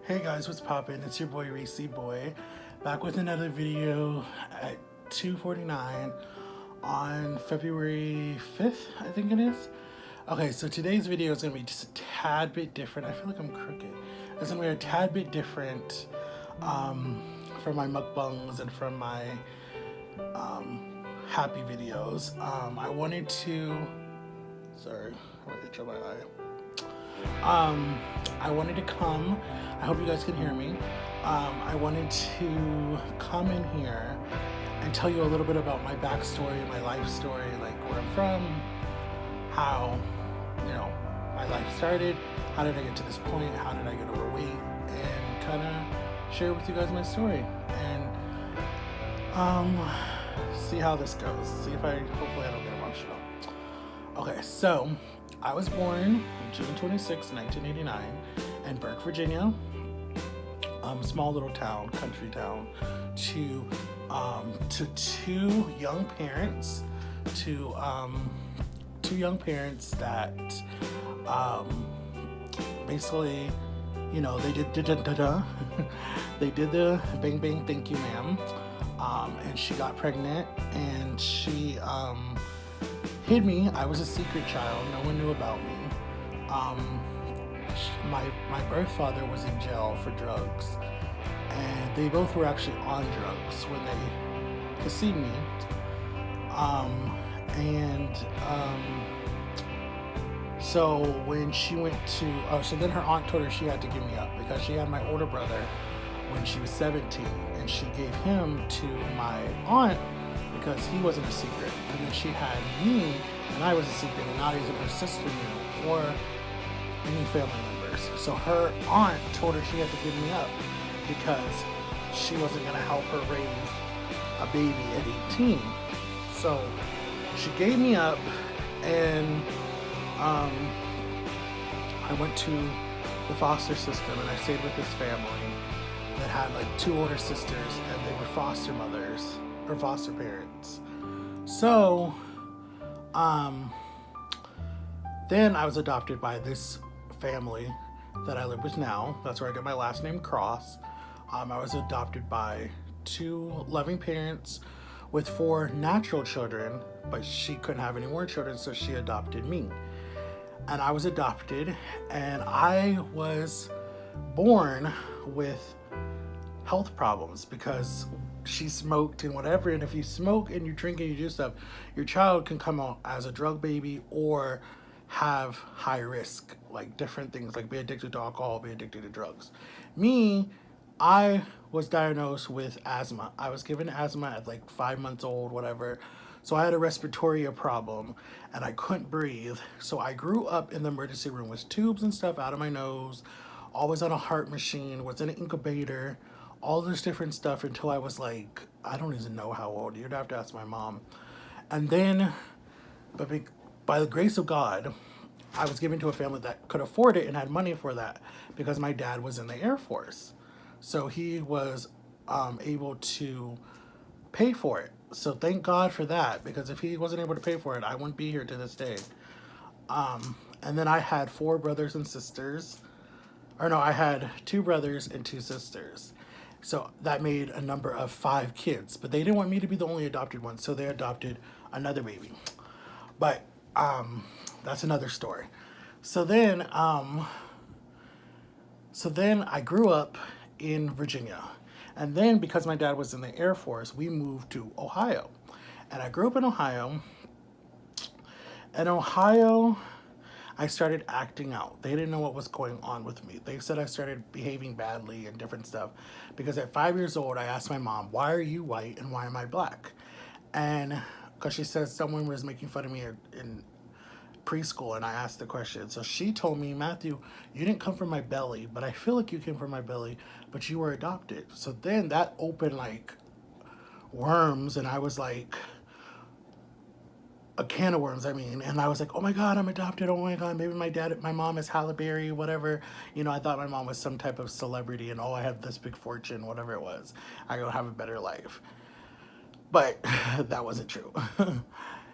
Hey guys, what's poppin'? It's your boy Reese Boy, back with another video at 2:49 on February 5th, I think it is. Okay, so today's video is gonna be just a tad bit different. I feel like I'm crooked. It's gonna be a tad bit different from my mukbangs and from my happy videos. I wanted to. Sorry, I'm gonna itch on my eye. I wanted to come. I hope you guys can hear me. I wanted to come in here and tell you a little bit about my backstory, my life story, like where I'm from, how, my life started, how did I get to this point, how did I get overweight, and kind of share with you guys my story and see how this goes. Hopefully I don't get emotional. Okay, so I was born June 26, 1989 in Burke, Virginia. Small little town, country town, to two young parents, two young parents that basically, they did they did the bang bang thank you ma'am, and she got pregnant and she hid me. I was a secret child. No one knew about me. My birth father was in jail for drugs, and they both were actually on drugs when they conceived me. And so when she went to, so then her aunt told her she had to give me up because she had my older brother when she was 17, and she gave him to my aunt because he wasn't a secret. And then she had me, and I was a secret, and not even her sister knew, or any family members. So her aunt told her she had to give me up because she wasn't going to help her raise a baby at 18. So she gave me up, and I went to the foster system, and I stayed with this family that had like two older sisters, and they were foster mothers or foster parents. So then I was adopted by this family that I live with now. That's where I got my last name, Cross. I was adopted by two loving parents with four natural children, but she couldn't have any more children, so she adopted me. And I was adopted, and I was born with health problems because she smoked and whatever. And if you smoke and you drink and you do stuff, your child can come out as a drug baby or have high risk, like different things, like be addicted to alcohol, be addicted to drugs. Me, I was diagnosed with asthma. I was given asthma at like 5 months old, whatever. So I had a respiratory problem and I couldn't breathe. So I grew up in the emergency room with tubes and stuff out of my nose, always on a heart machine, was in an incubator, all this different stuff until I was like, I don't even know how old. You'd have to ask my mom. And then, but by the grace of God, I was given to a family that could afford it and had money for that because my dad was in the Air Force. So he was able to pay for it. So thank God for that, because if he wasn't able to pay for it, I wouldn't be here to this day. And then I had four brothers and sisters. Or no, I had two brothers and two sisters. So that made a number of 5 kids. But they didn't want me to be the only adopted one, so they adopted another baby. But that's another story. So then I grew up in Virginia. And then because my dad was in the Air Force, we moved to Ohio. And I grew up in Ohio. In Ohio, I started acting out. They didn't know what was going on with me. They said I started behaving badly and different stuff. Because at 5 years old, I asked my mom, why are you white and why am I black? And because she said someone was making fun of me in preschool, and I asked the question. So she told me, Matthew, you didn't come from my belly, but I feel like you came from my belly, but you were adopted. So then that opened like worms, and I was like, a can of worms, I mean. And I was like, oh my God, I'm adopted. Oh my God, maybe my mom is Halle Berry, whatever. I thought my mom was some type of celebrity, and I have this big fortune, whatever it was. I go have a better life. But that wasn't true.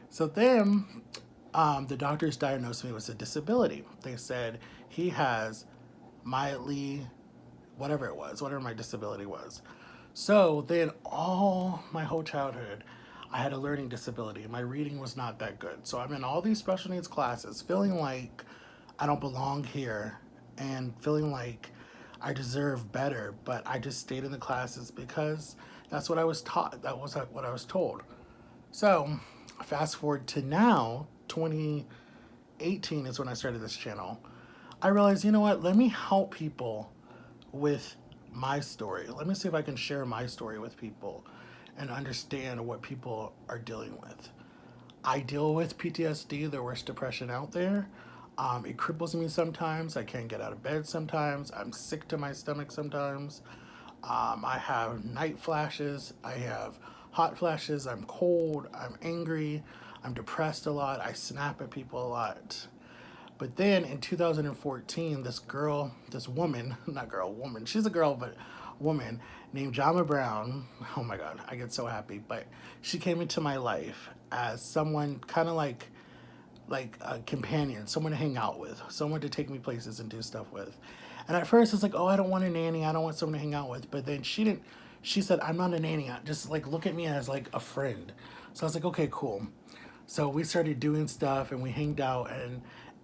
So then the doctors diagnosed me with a disability. They said he has mildly whatever it was, whatever my disability was. So then all my whole childhood, I had a learning disability. My reading was not that good. So I'm in all these special needs classes feeling like I don't belong here and feeling like I deserve better, but I just stayed in the classes because that's what I was taught. That was what I was told. So fast forward to now, 2018 is when I started this channel. I realized, you know what, let me help people with my story. Let me see if I can share my story with people and understand what people are dealing with. I deal with PTSD, the worst depression out there. It cripples me sometimes. I can't get out of bed sometimes. I'm sick to my stomach sometimes. I have night flashes. I have hot flashes. I'm cold. I'm angry. I'm depressed a lot. I snap at people a lot. But then in 2014, this woman, not girl, woman, she's a girl, but woman named Jama Brown, oh my God, I get so happy. But she came into my life as someone kind of like a companion, someone to hang out with, someone to take me places and do stuff with. And at first it's like, oh, I don't want a nanny. I don't want someone to hang out with. But then she said, I'm not a nanny. Just like look at me as like a friend. So I was like, okay, cool. So we started doing stuff and we hanged out,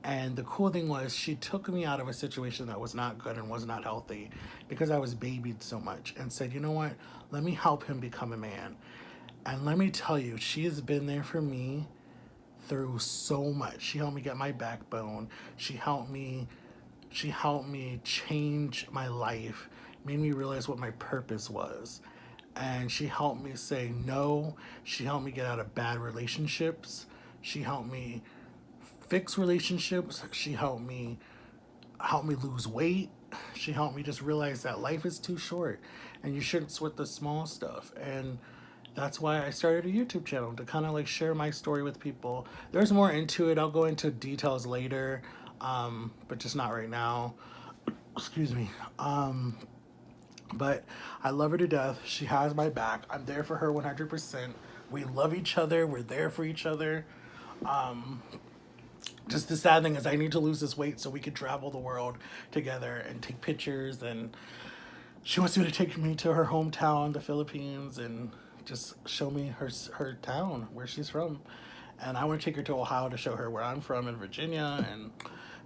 and the cool thing was she took me out of a situation that was not good and was not healthy because I was babied so much and said, you know what, let me help him become a man. And let me tell you, she has been there for me through so much. She helped me get my backbone. She helped me change my life, made me realize what my purpose was. And she helped me say no. She helped me get out of bad relationships. She helped me fix relationships. She helped me lose weight. She helped me just realize that life is too short and you shouldn't sweat the small stuff. And that's why I started a YouTube channel, to kind of like share my story with people. There's more into it. I'll go into details later, but just not right now. Excuse me. But I love her to death. She has my back. I'm there for her 100%. We love each other. We're there for each other. Just the sad thing is I need to lose this weight so we could travel the world together and take pictures. And she wants me to take me to her hometown, the Philippines, and just show me her town, where she's from. And I want to take her to Ohio to show her where I'm from in Virginia. And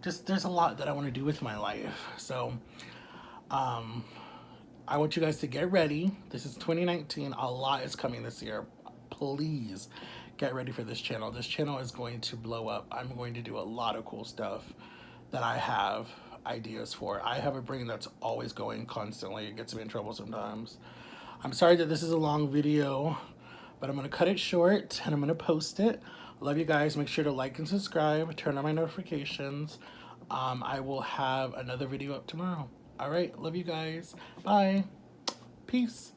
just there's a lot that I want to do with my life. So I want you guys to get ready. This is 2019. A lot is coming this year. Please get ready for this channel. This channel is going to blow up. I'm going to do a lot of cool stuff that I have ideas for. I have a brain that's always going constantly. It gets me in trouble sometimes. I'm sorry that this is a long video, but I'm going to cut it short and I'm going to post it. Love you guys. Make sure to like and subscribe. Turn on my notifications. I will have another video up tomorrow. All right. Love you guys. Bye. Peace.